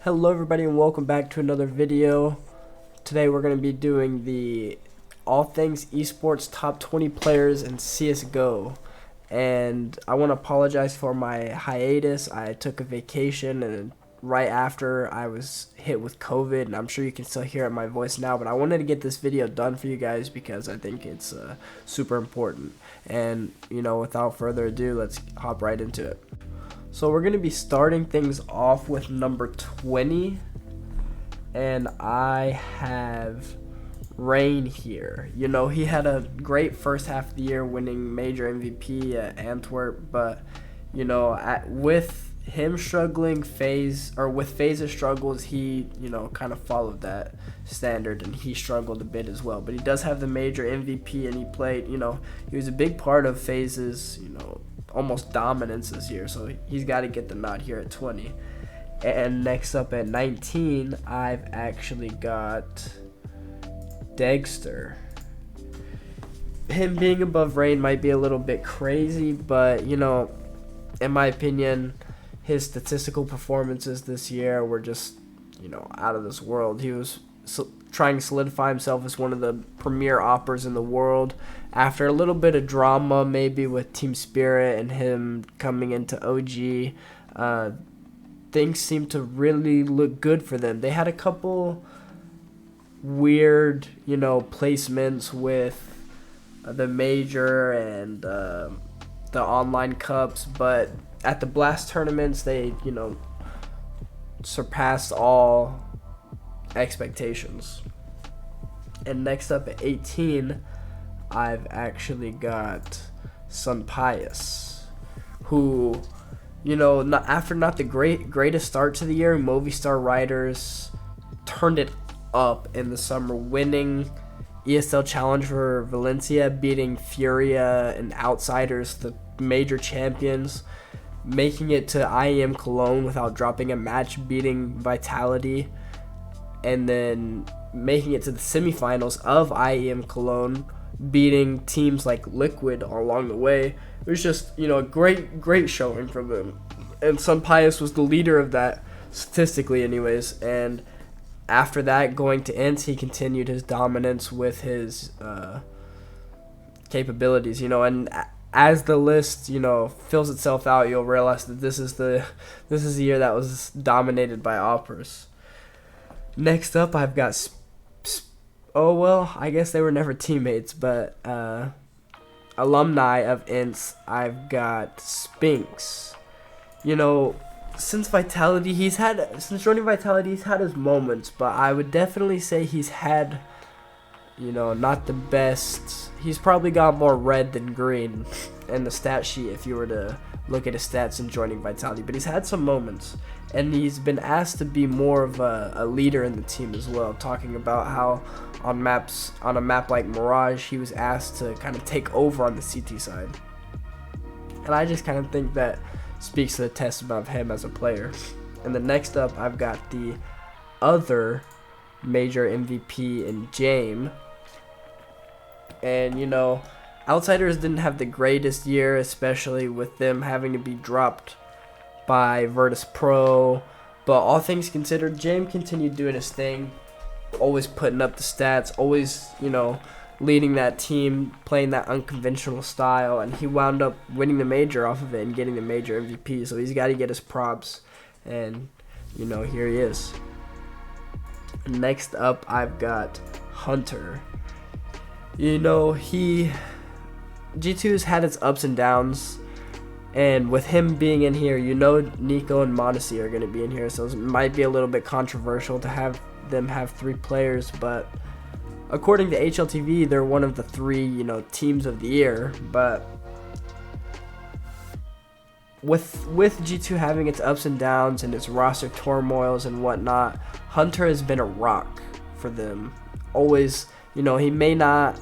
Hello everybody and welcome back to another video. Today we're going to be doing the all things esports top 20 players in CSGO. And I want to apologize for my hiatus. I took a vacation and right after I was hit with COVID, and I'm sure you can still hear it in my voice now, but I wanted to get this video done for you guys because I think it's super important. And without further ado, let's hop right into it. So we're going to be starting things off with number 20, and I have Rain here. He had a great first half of the year winning major MVP at Antwerp, but with him struggling, with FaZe's struggles, he kind of followed that standard and he struggled a bit as well. But he does have the major MVP, and he played, he was a big part of FaZe's, almost dominance this year, so he's got to get the nod here at 20. And next up at 19, I've actually got Dexter. Him being above Rain might be a little bit crazy, but in my opinion, his statistical performances this year were just out of this world. He was trying to solidify himself as one of the premier oppers in the world. After a little bit of drama maybe with Team Spirit and him coming into OG, things seemed to really look good for them. They had a couple weird, placements with the major and the online cups, but at the Blast tournaments, they, surpassed all expectations. And next up at 18, I've actually got Sunpius, who, after not the greatest start to the year, Movistar Riders turned it up in the summer, winning ESL Challenge for Valencia, beating Furia and Outsiders, the major champions, making it to IEM Cologne without dropping a match, beating Vitality, and then making it to the semifinals of IEM Cologne, beating teams like Liquid along the way. It was just, a great showing from them. And Sunpius was the leader of that, statistically anyways. And after that, going to INT, he continued his dominance with his capabilities, and as the list, fills itself out, you'll realize that this is the year that was dominated by oppers. Next up, I've got I guess they were never teammates, but alumni of INTS, I've got Spinks. Since joining Vitality, he's had his moments, but I would definitely say he's had, not the best. He's probably got more red than green in the stat sheet if you were to look at his stats in joining Vitality, but he's had some moments, and he's been asked to be more of a leader in the team as well, talking about how on a map like Mirage, he was asked to kind of take over on the CT side. And I just kind of think that speaks to the testament of him as a player. And then next up, I've got the other major MVP in Jame. And Outsiders didn't have the greatest year, especially with them having to be dropped by Virtus Pro, but all things considered, Jame continued doing his thing, always putting up the stats, always leading that team, playing that unconventional style, and he wound up winning the major off of it and getting the major MVP, so he's got to get his props, and here he is. Next up, I've got Hunter. G2's had its ups and downs, and with him being in here, Nico and Modesty are going to be in here, so it might be a little bit controversial to have them have 3 players, but according to HLTV, they're one of the 3, teams of the year. But with G2 having its ups and downs and its roster turmoils and whatnot, Hunter has been a rock for them. Always, he may not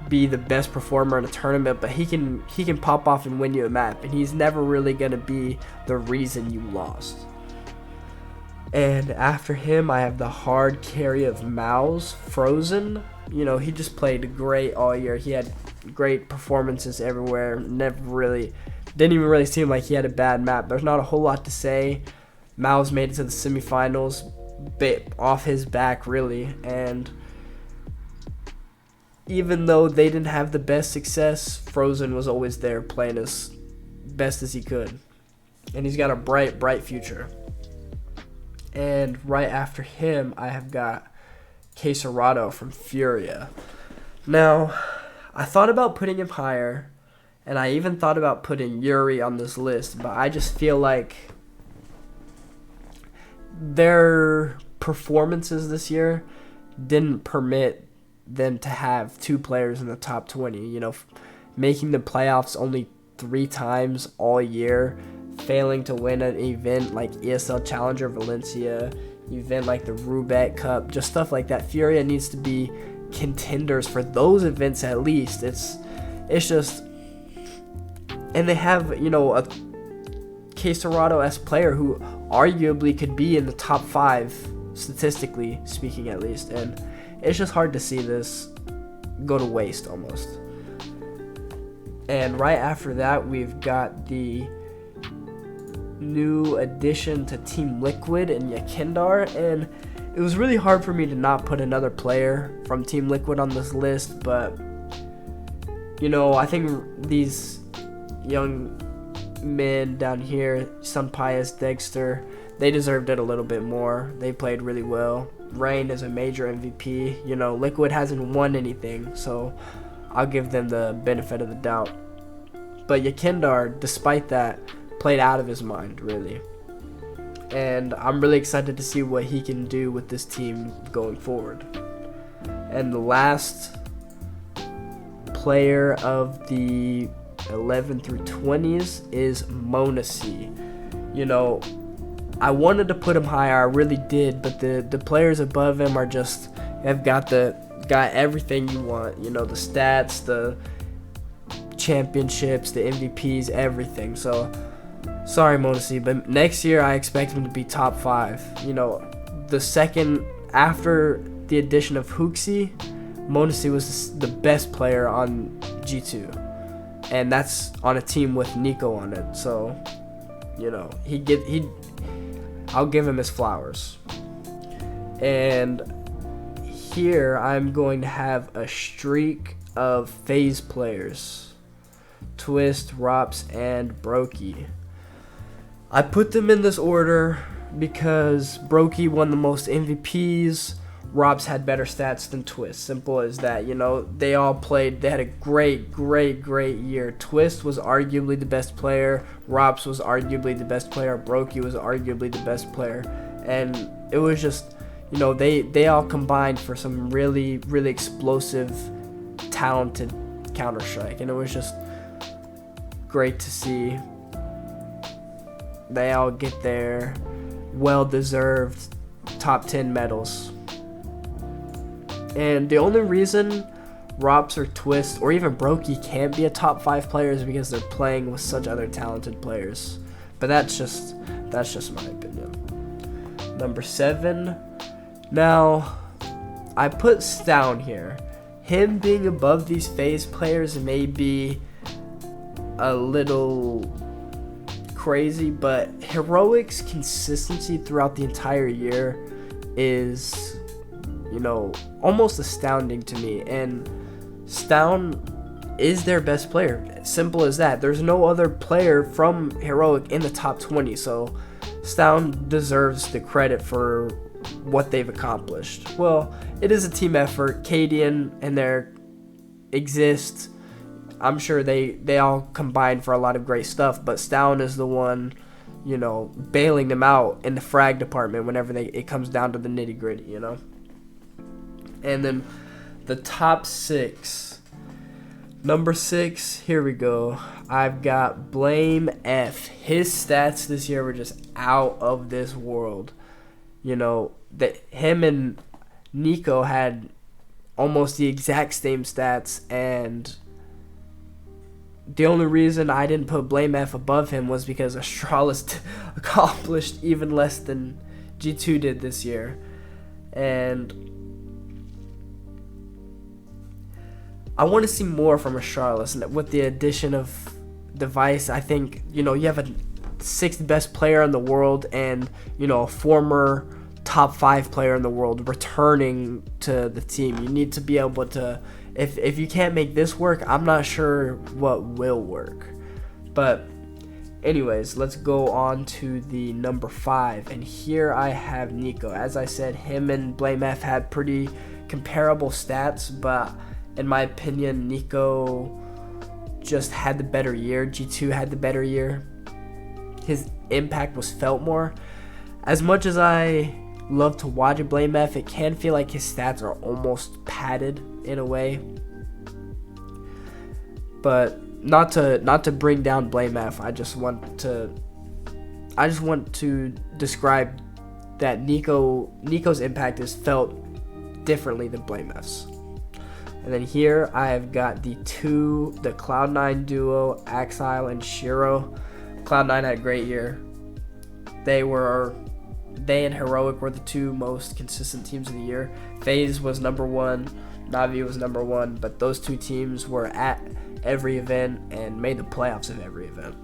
be the best performer in a tournament, but he can pop off and win you a map, and he's never really going to be the reason you lost. And after him, I have the hard carry of Mouse, Frozen. He just played great all year. He had great performances everywhere. Didn't even really seem like he had a bad map. There's not a whole lot to say. Miles made it to the semifinals off his back, really. And even though they didn't have the best success, Frozen was always there playing as best as he could. And he's got a bright, bright future. And right after him, I have got Quesarado from Furia. Now, I thought about putting him higher, and I even thought about putting Yuri on this list, but I just feel like their performances this year didn't permit them to have two players in the top 20. You know, making the playoffs only 3 times all year, failing to win an event like ESL Challenger Valencia, event like the Roubaix Cup, just stuff like that. Furia needs to be contenders for those events at least. It's just, and they have, you know, a Quesarado-esque player who arguably could be in the top 5 statistically speaking at least, and it's just hard to see this go to waste almost. And right after that, we've got the new addition to Team Liquid and Yakindar, and it was really hard for me to not put another player from Team Liquid on this list, but you know, I think these young men down here, Sunpius, Dexter, they deserved it a little bit more. They played really well. Rain is a major MVP. You know, Liquid hasn't won anything, so I'll give them the benefit of the doubt. But Yakindar, despite that, played out of his mind, really. And I'm really excited to see what he can do with this team going forward. And the last player of the 11 through 20s is Monasi. You know, I wanted to put him higher, I really did, but the players above him are just have got everything you want. You know, the stats, the championships, the MVPs, everything. So sorry, Monasi, but next year I expect him to be top 5. You know, the second after the addition of Huxi, Monasi was the best player on G2, and that's on a team with Nico on it. So, you know, I'll give him his flowers. And here I'm going to have a streak of FaZe players: Twist, Rops, and Brokey. I put them in this order because Brokey won the most MVPs, Rops had better stats than Twist. Simple as that. You know, they all played, they had a great year. Twist was arguably the best player, Rops was arguably the best player, Brokey was arguably the best player. And it was just, you know, they all combined for some really explosive, talented Counter-Strike. And it was just great to see they all get their well-deserved top 10 medals. And the only reason Rops or Twist or even Brokey can't be a top 5 player is because they're playing with such other talented players. But that's just my opinion. Number 7. Now, I put Stown here. Him being above these FaZe players may be a little crazy, but Heroic's consistency throughout the entire year is, you know, almost astounding to me. And Stown is their best player. Simple as that. There's no other player from Heroic in the top 20, so Stown deserves the credit for what they've accomplished. Well, it is a team effort. Cadian and their exist. I'm sure they all combined for a lot of great stuff, but Stown is the one, you know, bailing them out in the frag department whenever it comes down to the nitty gritty, you know. And then the top 6. Number 6, here we go. I've got Blame F. His stats this year were just out of this world. You know, that him and Nico had almost the exact same stats, and the only reason I didn't put Blame F above him was because Astralis accomplished even less than G2 did this year. And I want to see more from Astralis. And with the addition of Device, I think, you know, you have sixth best player in the world, and a former top 5 player in the world returning to the team. You need to be able to, if you can't make this work, I'm not sure what will work. But anyways, let's go on to the number 5, and here I have Nico. As I said, him and BlameF had pretty comparable stats, but in my opinion, Nico just had the better year. G2 had the better year. His impact was felt more. As much as I love to watch BlameF, it can feel like his stats are almost padded in a way. But not to bring down BlameF, I just want to describe that Nico's impact is felt differently than BlameF's. And then here I've got the Cloud9 duo, Axile and Shiro. Cloud9 had a great year. They and Heroic were the 2 most consistent teams of the year. FaZe was number 1, Na'Vi was number 1, but those 2 teams were at every event and made the playoffs of every event.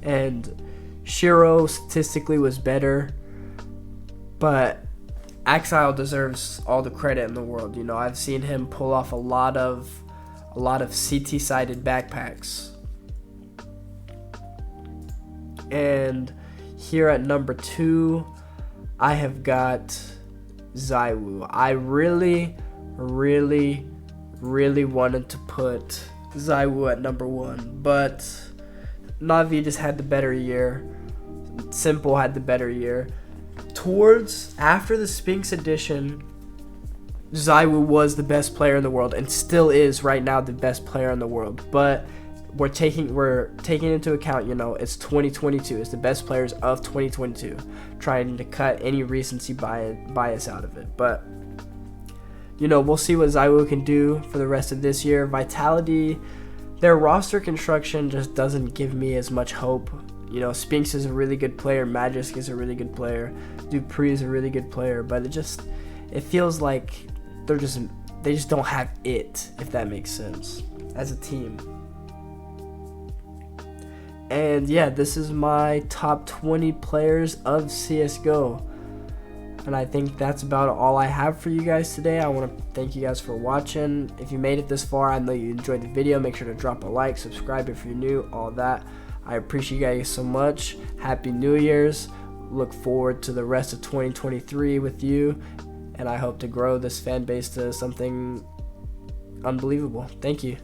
And Shiro statistically was better, but Axile deserves all the credit in the world. I've seen him pull off a lot of CT-sided backpacks. And here at number 2, I have got ZywOo. I really wanted to put ZywOo at number 1, but Na'Vi just had the better year. Simple had the better year. After the Spinks edition, ZywOo was the best player in the world and still is right now the best player in the world. But we're taking into account, it's 2022. It's the best players of 2022. Trying to cut any recency bias out of it. But we'll see what ZywOo can do for the rest of this year. Vitality, their roster construction just doesn't give me as much hope. Spinks is a really good player, Magisk is a really good player, Dupree is a really good player, but it feels like they just don't have it, if that makes sense, as a team. And yeah, this is my top 20 players of CSGO. And I think that's about all I have for you guys today. I want to thank you guys for watching. If you made it this far, I know you enjoyed the video. Make sure to drop a like, subscribe if you're new, all that. I appreciate you guys so much. Happy New Year's. Look forward to the rest of 2023 with you. And I hope to grow this fan base to something unbelievable. Thank you.